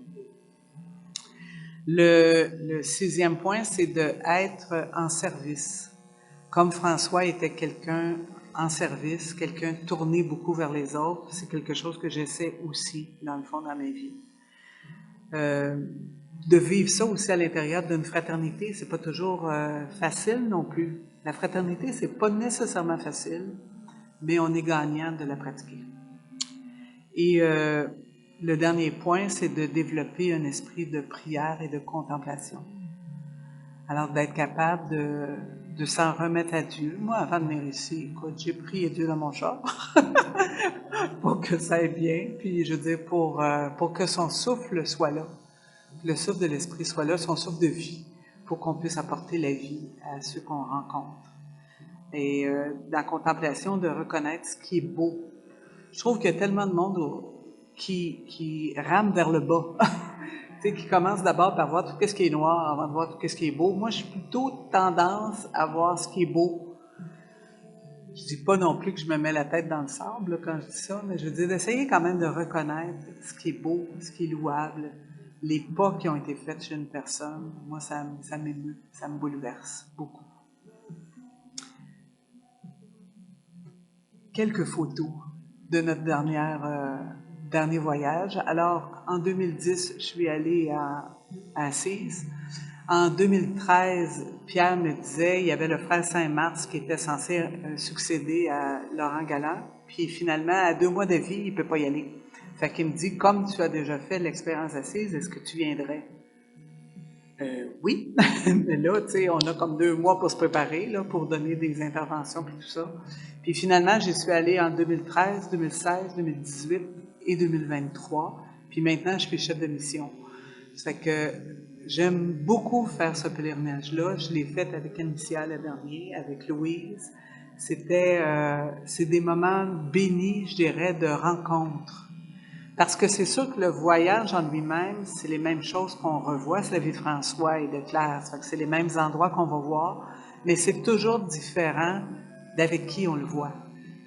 Le 6e point, c'est d'être en service. Comme François était quelqu'un en service, quelqu'un tourné beaucoup vers les autres, c'est quelque chose que j'essaie aussi, dans le fond, dans ma vie. De vivre ça aussi à l'intérieur d'une fraternité, c'est pas toujours facile non plus. La fraternité, c'est pas nécessairement facile, mais on est gagnant de la pratiquer. Et le dernier point, c'est de développer un esprit de prière et de contemplation. Alors, d'être capable de s'en remettre à Dieu. Moi, avant de venir ici, écoute, j'ai prié Dieu dans mon char pour que ça aille bien, puis je veux dire, pour que son souffle soit là, le souffle de l'Esprit soit là, son souffle de vie, pour qu'on puisse apporter la vie à ceux qu'on rencontre. Et dans la contemplation, de reconnaître ce qui est beau. Je trouve qu'il y a tellement de monde qui rame vers le bas. Tu sais, qui commence d'abord par voir tout ce qui est noir avant de voir tout ce qui est beau. Moi, j'ai plutôt tendance à voir ce qui est beau. Je dis pas non plus que je me mets la tête dans le sable là, quand je dis ça, mais je veux dire d'essayer quand même de reconnaître ce qui est beau, ce qui est louable, les pas qui ont été faits chez une personne. Moi, ça m'émeut, ça me bouleverse beaucoup. Quelques photos de notre dernier voyage. Alors, en 2010, je suis allée à Assise. En 2013, Pierre me disait, il y avait le frère Saint-Mars qui était censé succéder à Laurent Galland, puis finalement, à 2 mois de vie, il ne peut pas y aller. Fait qu'il me dit, comme tu as déjà fait l'expérience Assise, est-ce que tu viendrais? Oui, mais là, tu sais, on a comme 2 mois pour se préparer, là, pour donner des interventions et tout ça. Puis finalement, j'y suis allée en 2013, 2016, 2018 et 2023. Puis maintenant, je suis chef de mission. Ça fait que j'aime beaucoup faire ce pèlerinage-là. Je l'ai fait avec Amicia le dernier, avec Louise. C'est des moments bénis, je dirais, de rencontre. Parce que c'est sûr que le voyage en lui-même, c'est les mêmes choses qu'on revoit, c'est la vie de François et de Claire, ça fait que c'est les mêmes endroits qu'on va voir, mais c'est toujours différent d'avec qui on le voit,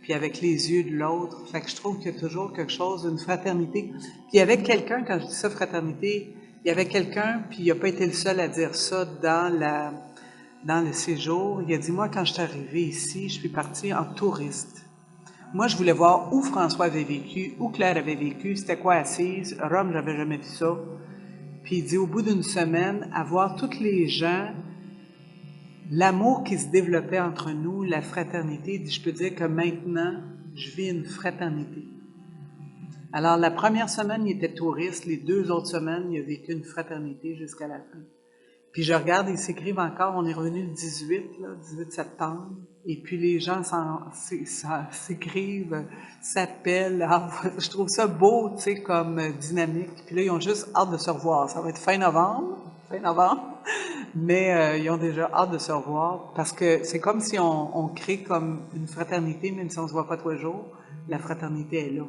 puis avec les yeux de l'autre. Fait que je trouve qu'il y a toujours quelque chose, une fraternité. Puis avec quelqu'un, quand je dis ça, fraternité, il y avait quelqu'un, puis il n'a pas été le seul à dire ça dans le séjour. Il a dit, moi, quand je suis arrivé ici, je suis parti en touriste. Moi, je voulais voir où François avait vécu, où Claire avait vécu, c'était quoi Assise. Rome, j'avais jamais vu ça. Puis il dit, au bout d'une semaine, à voir tous les gens, l'amour qui se développait entre nous, la fraternité, il dit, je peux dire que maintenant, je vis une fraternité. Alors, la première semaine, il était touriste. Les 2 autres semaines, il a vécu une fraternité jusqu'à la fin. Puis je regarde, ils s'écrivent encore, on est revenu le 18 septembre, et puis les gens s'écrivent, s'appellent. Je trouve ça beau, tu sais, comme dynamique. Puis là, ils ont juste hâte de se revoir. Ça va être fin novembre, mais ils ont déjà hâte de se revoir, parce que c'est comme si on crée comme une fraternité, même si on ne se voit pas tous les jours, la fraternité est là.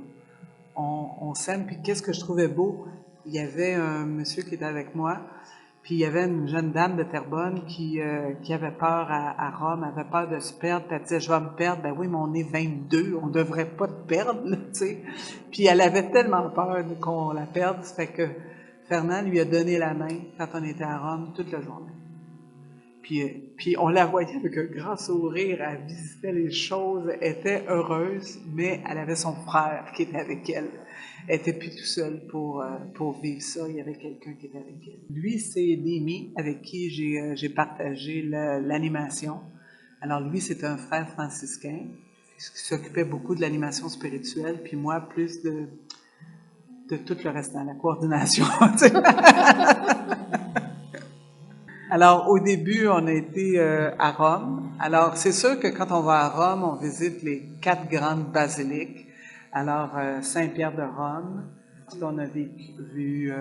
On s'aime, puis qu'est-ce que je trouvais beau? Il y avait un monsieur qui était avec moi, puis il y avait une jeune dame de Terrebonne qui avait peur à Rome, avait peur de se perdre, puis elle disait, je vais me perdre. Ben oui, mais on est 22, on devrait pas te perdre, là, tu sais. Puis elle avait tellement peur qu'on la perde, ça fait que Fernand lui a donné la main quand on était à Rome toute la journée. Puis on la voyait avec un grand sourire, elle visitait les choses, elle était heureuse, mais elle avait son frère qui était avec elle. Elle était plus toute seule pour vivre ça, il y avait quelqu'un qui était avec elle. Lui, c'est Némi, avec qui j'ai partagé l'animation. Alors lui, c'est un frère franciscain qui s'occupait beaucoup de l'animation spirituelle, puis moi, plus de tout le restant, la coordination. Alors, au début, on a été à Rome. Alors, c'est sûr que quand on va à Rome, on visite les 4 grandes basiliques. Alors, Saint-Pierre de Rome, ensuite on a vu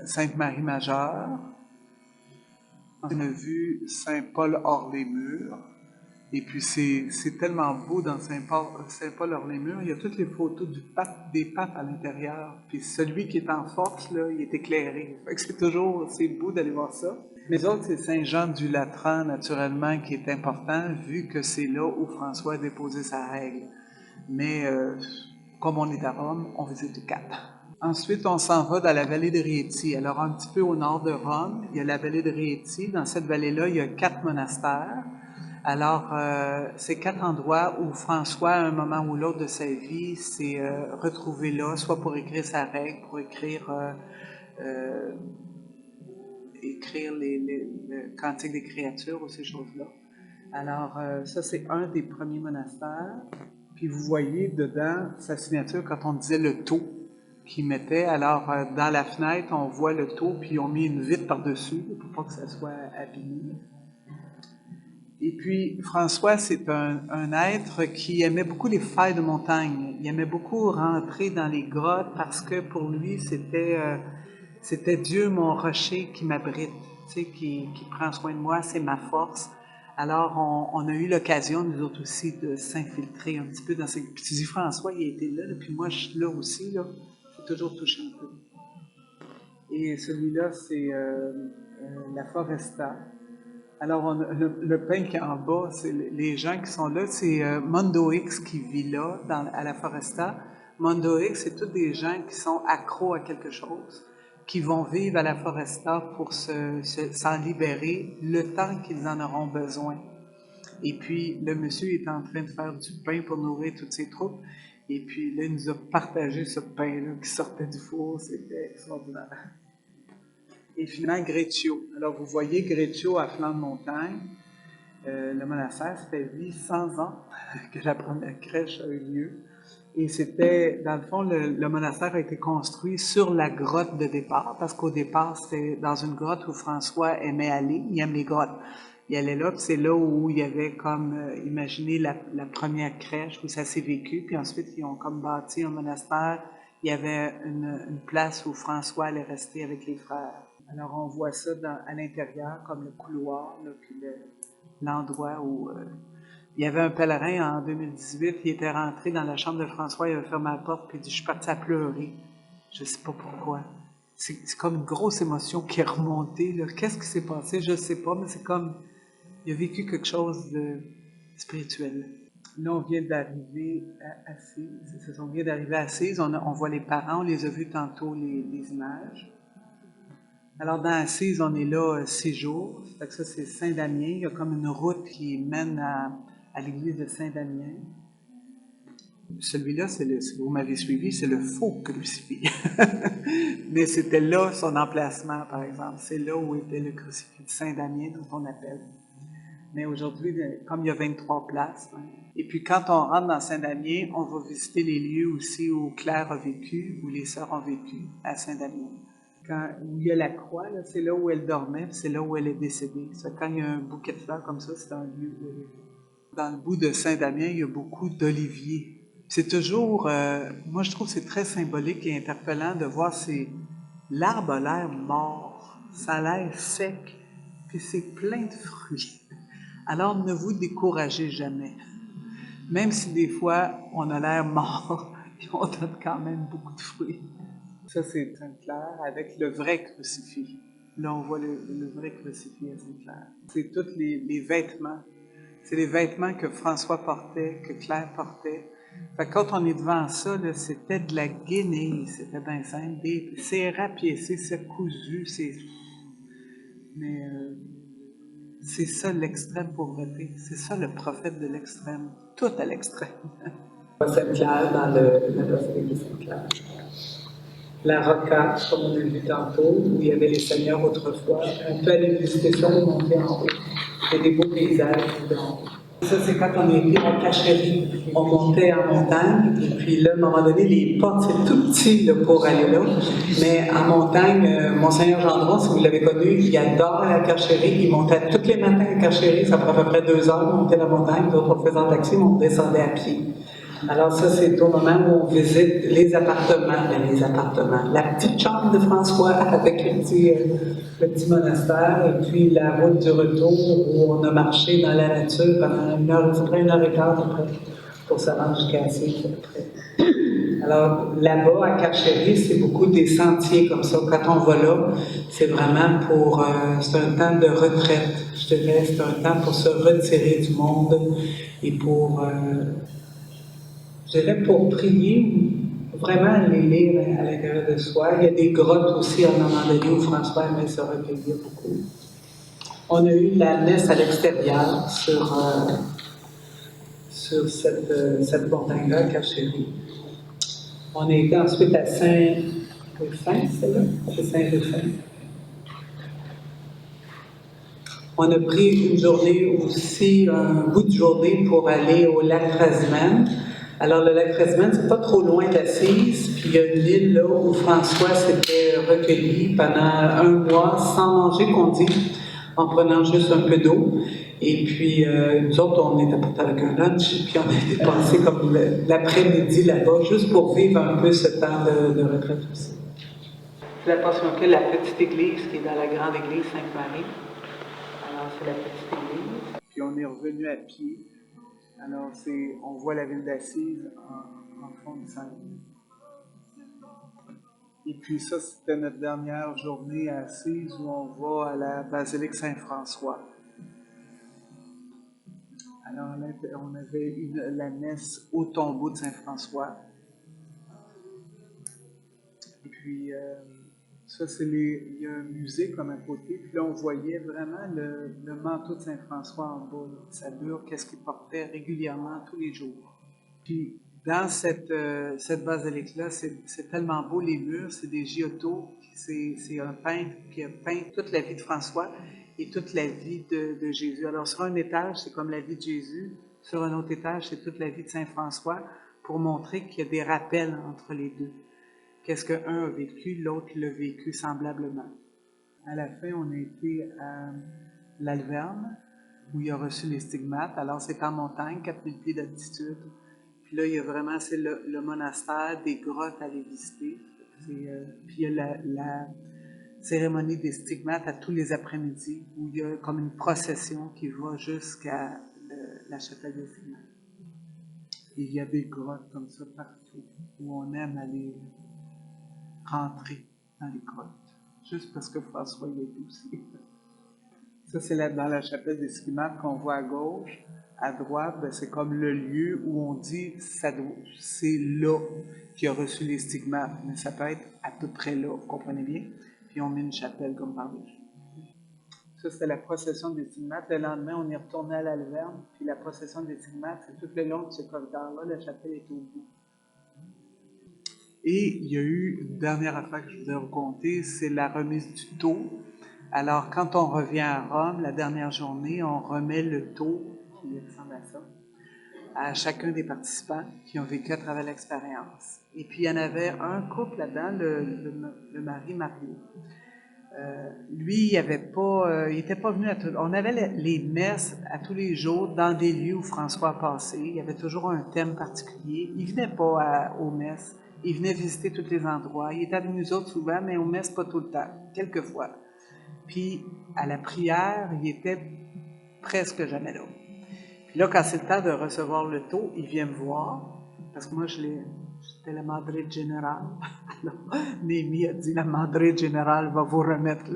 Sainte-Marie-Majeure, on a vu Saint-Paul hors les murs. Et puis, c'est tellement beau dans Saint-Paul hors les murs. Il y a toutes les photos des papes à l'intérieur. Puis celui qui est en force, là, il est éclairé. Fait que c'est beau d'aller voir ça. Mais autres, c'est Saint-Jean du Latran, naturellement, qui est important, vu que c'est là où François a déposé sa règle. Mais comme on est à Rome, on visite les 4. Ensuite, on s'en va dans la vallée de Rieti. Alors, un petit peu au nord de Rome, il y a la vallée de Rieti. Dans cette vallée-là, il y a 4 monastères. Alors, c'est 4 endroits où François, à un moment ou l'autre de sa vie, s'est retrouvé là, soit pour écrire sa règle, pour écrire le Cantique des créatures ou ces choses-là. Alors, ça, c'est un des premiers monastères. Puis vous voyez dedans sa signature quand on disait le tau qu'il mettait. Alors, dans la fenêtre, on voit le tau, puis ils ont mis une vitre par-dessus pour pas que ça soit abîmé. Et puis, François, c'est un être qui aimait beaucoup les failles de montagne. Il aimait beaucoup rentrer dans les grottes parce que pour lui, c'était Dieu, mon rocher, qui m'abrite, tu sais, qui prend soin de moi, c'est ma force. Alors, on a eu l'occasion, nous autres aussi, de s'infiltrer un petit peu dans ces... Puis tu dis, François, il a été là, puis moi, je suis là aussi, là. C'est toujours touché un peu. Et celui-là, c'est la Foresta. Alors, le pain qui est en bas, c'est les gens qui sont là, c'est Mondo X qui vit là, à la Foresta. Mondo X, c'est tous des gens qui sont accros à quelque chose, qui vont vivre à la Foresta pour s'en libérer le temps qu'ils en auront besoin. Et puis, le monsieur est en train de faire du pain pour nourrir toutes ses troupes. Et puis, là, il nous a partagé ce pain-là qui sortait du four. C'était extraordinaire. Et finalement, Greccio. Alors, vous voyez Greccio à flanc de montagne. Le monastère, ça fait 800 ans que la première crèche a eu lieu. Et c'était, dans le fond, le monastère a été construit sur la grotte de départ, parce qu'au départ, c'était dans une grotte où François aimait aller. Il aime les grottes. Il allait là, puis c'est là où il y avait comme, imaginez la première crèche où ça s'est vécu, puis ensuite ils ont comme bâti un monastère. Il y avait une place où François allait rester avec les frères. Alors on voit ça à l'intérieur, comme le couloir, là, puis l'endroit où il y avait un pèlerin en 2018, il était rentré dans la chambre de François, il avait fermé la porte, puis il dit, je suis parti à pleurer. Je ne sais pas pourquoi. C'est comme une grosse émotion qui est remontée. Qu'est-ce qui s'est passé? Je ne sais pas, mais c'est comme, il a vécu quelque chose de spirituel. Là, on vient d'arriver à Assise. On vient d'arriver à Assise, on voit les parents, on les a vus tantôt, les images. Alors, dans Assise, on est là 6 jours. Fait que ça, c'est Saint-Damien. Il y a comme une route qui mène à l'église de Saint-Damien. Celui-là, si vous m'avez suivi, c'est le faux crucifix. Mais c'était là son emplacement, par exemple. C'est là où était le crucifix de Saint-Damien, dont on appelle. Mais aujourd'hui, comme il y a 23 places, hein. Et puis quand on rentre dans Saint-Damien, on va visiter les lieux aussi où Claire a vécu, où les sœurs ont vécu, à Saint-Damien. Où il y a la croix, là, c'est là où elle dormait, c'est là où elle est décédée. Quand il y a un bouquet de fleurs comme ça, c'est un lieu où elle est. Dans le bout de Saint-Damien, il y a beaucoup d'oliviers. C'est toujours, moi je trouve que c'est très symbolique et interpellant de voir l'arbre a l'air mort, ça a l'air sec, puis c'est plein de fruits. Alors ne vous découragez jamais. Même si des fois on a l'air mort, on donne quand même beaucoup de fruits. Ça, c'est Sainte-Claire avec le vrai crucifix. Là, on voit le vrai crucifix à Sainte-Claire. C'est tous les vêtements. C'est les vêtements que François portait, que Claire portait. Fait que quand on est devant ça, là, c'était de la guenille, c'était bien simple. C'est rapiécé, c'est cousu, mais C'est ça l'extrême pauvreté, c'est ça le prophète de l'extrême, tout à l'extrême. Sainte-Claire, dans la basilique de Sainte-Claire. La Rocca, comme on a vu tantôt, où il y avait les seigneurs autrefois. On peut aller visiter ça et monter en haut. Il y a des beaux paysages d'en haut. Ça, c'est quand on était en Cacherie. On montait en montagne, et puis là, à un moment donné, les portes, c'est tout petit là, pour aller là. Mais en montagne, Monseigneur Gendron, si vous l'avez connu, il adore la Cacherie. Il montait tous les matins à Cacherie, ça prend à peu près 2 heures de monter la montagne. D'autres, on faisait en taxi, mais on descendait à pied. Alors ça, c'est au moment où on visite les appartements, la petite chambre de François avec le petit monastère, et puis la route du retour où on a marché dans la nature pendant 1 heure et quart à peu près, pour se rendre jusqu'à Assise après. Alors là-bas, à Carchéry, c'est beaucoup des sentiers comme ça. Quand on va là, c'est vraiment c'est un temps de retraite, je dirais, c'est un temps pour se retirer du monde et je dirais pour prier, vraiment aller lire à l'intérieur de soi. Il y a des grottes aussi à un moment donné où François aimait se recueillir beaucoup. On a eu la messe à l'extérieur sur cette montagne-là, Carchéry. On a été ensuite à Saint-Rufin, c'est là? C'est Saint-Rufin. On a pris une journée aussi, un bout de journée pour aller au lac Trasiman. Alors, le lac Trasiman, c'est pas trop loin d'Assise, puis il y a une île là où François s'était recueilli pendant 1 mois sans manger, qu'on dit, en prenant juste un peu d'eau. Et puis, nous autres, on était partis avec un lunch, puis on était passé comme l'après-midi là-bas, juste pour vivre un peu ce temps de retraite aussi. C'est la Passion que la petite église qui est dans la grande église Sainte-Marie. Alors, c'est la petite église. Puis on est revenu à pied. Alors, on voit la ville d'Assise en fond de scène. Et puis ça, c'était notre dernière journée à Assise où on va à la basilique Saint-François. Alors, on avait la messe au tombeau de Saint-François. Et puis, ça, il y a un musée comme à côté. Puis là, on voyait vraiment le manteau de Saint-François en bas, sa bure, qu'est-ce qu'il portait régulièrement tous les jours. Puis, dans cette basilique-là, c'est tellement beau, les murs, c'est des Giotto. C'est un peintre qui a peint toute la vie de François et toute la vie de Jésus. Alors, sur un étage, c'est comme la vie de Jésus. Sur un autre étage, c'est toute la vie de Saint-François pour montrer qu'il y a des rappels entre les deux. Qu'est-ce qu'un a vécu, l'autre l'a vécu semblablement. À la fin, on a été à l'Alverne, où il a reçu les stigmates. Alors, c'est en montagne, 4000 pieds d'altitude. Puis là, il y a vraiment, c'est le monastère, des grottes à aller visiter. Puis il y a la cérémonie des stigmates à tous les après-midi, où il y a comme une procession qui va jusqu'à la chapelle des stigmates. Et il y a des grottes comme ça partout, où on aime aller rentrer dans les grottes, juste parce que François y est aussi. Ça, c'est dans la chapelle des stigmates qu'on voit à gauche. À droite, ben, c'est comme le lieu où on dit c'est là qu'il a reçu les stigmates, mais ça peut être à peu près là, vous comprenez bien? Puis on met une chapelle comme par-dessus. Ça, c'était la procession des stigmates. Le lendemain, on est retourné à l'Alverne, puis la procession des stigmates, c'est tout le long de ce corridor-là, la chapelle est au bout. Et il y a eu une dernière affaire que je voudrais vous conter, c'est la remise du taux. Alors, quand on revient à Rome, la dernière journée, on remet le taux, qui ressemble à ça, à chacun des participants qui ont vécu à travers l'expérience. Et puis, il y en avait un couple là-dedans, le mari Mario. Lui, il n'était pas venu à tout. On avait les messes à tous les jours dans des lieux où François a passé. Il y avait toujours un thème particulier. Il venait pas aux messes. Il venait visiter tous les endroits. Il était avec nous autres souvent, mais aux messes pas tout le temps, quelquefois. Puis à la prière, il était presque jamais là. Puis là, quand c'est le temps de recevoir le taux, il vient me voir, parce que moi, j'étais la Madre Générale. Alors, Némi a dit, la Madre Générale va vous remettre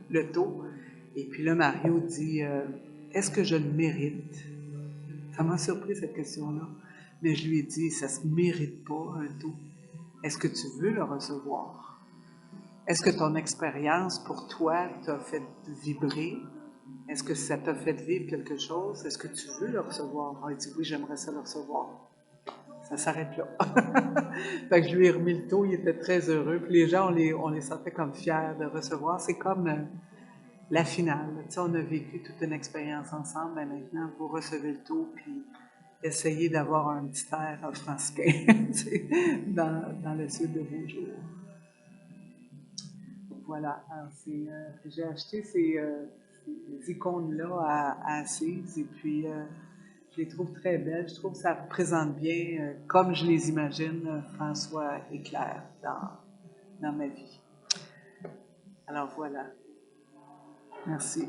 le taux. Et puis là, Mario dit, est-ce que je le mérite? Ça m'a surpris, cette question-là. Mais je lui ai dit, ça se mérite pas, un taux. Est-ce que tu veux le recevoir? Est-ce que ton expérience, pour toi, t'a fait vibrer? Est-ce que ça t'a fait vivre quelque chose? Est-ce que tu veux le recevoir? Il dit oui, j'aimerais ça le recevoir. Ça s'arrête là. Fait que je lui ai remis le taux, il était très heureux. Puis les gens, on les sentait comme fiers de recevoir. C'est comme la finale. Tu sais, on a vécu toute une expérience ensemble, mais maintenant, vous recevez le taux, puis essayez d'avoir un petit air franciscain dans le suite de vos jours. Voilà, alors j'ai acheté ces icônes-là à Assise et puis je les trouve très belles. Je trouve que ça représente bien, comme je les imagine, François et Claire dans ma vie. Alors voilà. Merci.